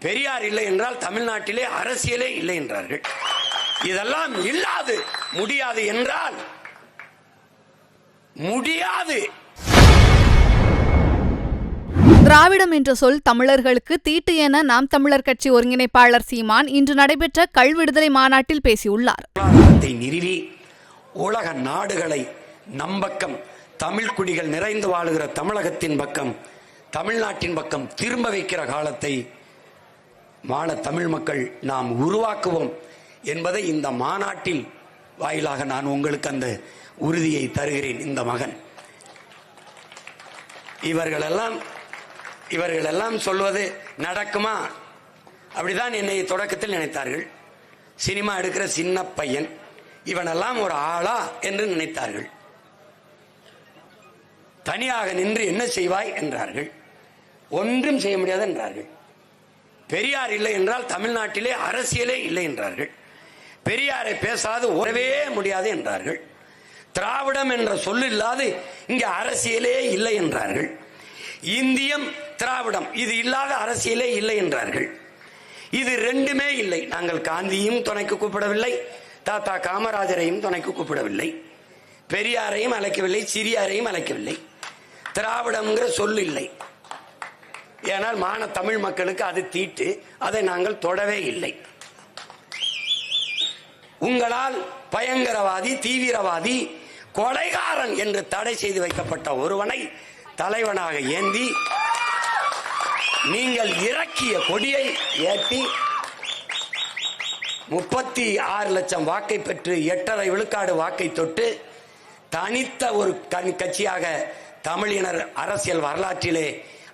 பெரியார் இல்லை என்றால் தமிழ்நாட்டிலே அரசியலே இல்லை என்றார்கள். இதெல்லாம் இல்லாது முடியாது என்றால் முடியாது. திராவிடம் என்ற சொல் தமிழர்களுக்கு தீட்டு என நாம் தமிழர் கட்சி ஒருங்கிணைப்பாளர் சீமான் இன்று நடைபெற்ற கள்விடுதலை மாநாட்டில் பேசியுள்ளார். நிறுவி உலக நாடுகளை நம்பக்கம் தமிழ் குடிகள் நிறைந்து வாழுகிற தமிழகத்தின் பக்கம் தமிழ்நாட்டின் பக்கம் திரும்ப வைக்கிற காலத்தை தமிழ் மக்கள் நாம் உருவாக்குவோம் என்பதை இந்த மாநாட்டில் வாயிலாக நான் உங்களுக்கு அந்த உறுதியை தருகிறேன். இந்த மகன் இவர்களெல்லாம் சொல்வது நடக்குமா? அப்படிதான் என்னை தொடக்கத்தில் நினைத்தார்கள். சினிமா எடுக்கிற சின்ன பையன் இவனெல்லாம் ஒரு ஆளா என்று நினைத்தார்கள். தனியாக நின்று என்ன செய்வாய் என்றார்கள். ஒன்றும் செய்ய முடியாது என்றார்கள். பெரியார் இல்லை என்றால் தமிழ்நாட்டிலே அரசியலே இல்லை என்றார்கள். பெரியாரை பேசாது உறவே முடியாது என்றார்கள். திராவிடம் என்ற சொல் இல்லாது இங்கே அரசியலே இல்லை என்றார்கள். இந்தியம் திராவிடம் இது இல்லாத அரசியலே இல்லை என்றார்கள். இது ரெண்டுமே இல்லை. நாங்கள் காந்தியும் துணைக்கு கூப்பிடவில்லை, தாத்தா காமராஜரையும் துணைக்கு கூப்பிடவில்லை, பெரியாரையும் அழைக்கவில்லை, சிறியாரையும் அழைக்கவில்லை. திராவிடம்ங்கிற சொல் இல்லை. ஏனால் தமிழ் மக்களுக்கு அது தீட்டு, அதை நாங்கள் தொடவே இல்லை. உங்களால் பயங்கரவாதி, தீவிரவாதி, கொலைகாரன் என்று தடை செய்து வைக்கப்பட்ட ஒருவனை தலைவனாக ஏந்தி நீங்கள் இறக்கிய கொடியை ஏற்றி 36 லட்சம் வாக்கை பெற்று 8.5 விழுக்காடு வாக்கை தொட்டு தனித்த ஒரு கட்சியாக தமிழினர் அரசியல் வரலாற்றிலே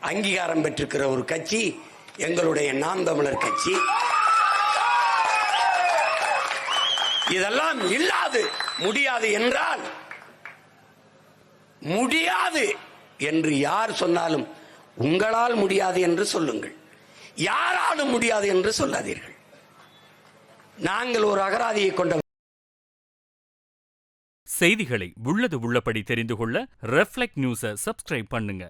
அங்கீகாரம் பெற்றிருக்கிற ஒரு கட்சி எங்களுடைய நாம் தமிழர் கட்சி. இதெல்லாம் இல்லாது முடியாது என்றால் முடியாது என்று யார் சொன்னாலும் உங்களால் முடியாது என்று சொல்லுங்கள். யாராலும் முடியாது என்று சொல்லாதீர்கள். நாங்கள் ஒரு அகராதியை கொண்ட செய்திகளை உள்ளது உள்ளபடி தெரிந்து கொள்ள ரெஃப்ளெக்ட் நியூஸை சப்ஸ்கிரைப் பண்ணுங்க.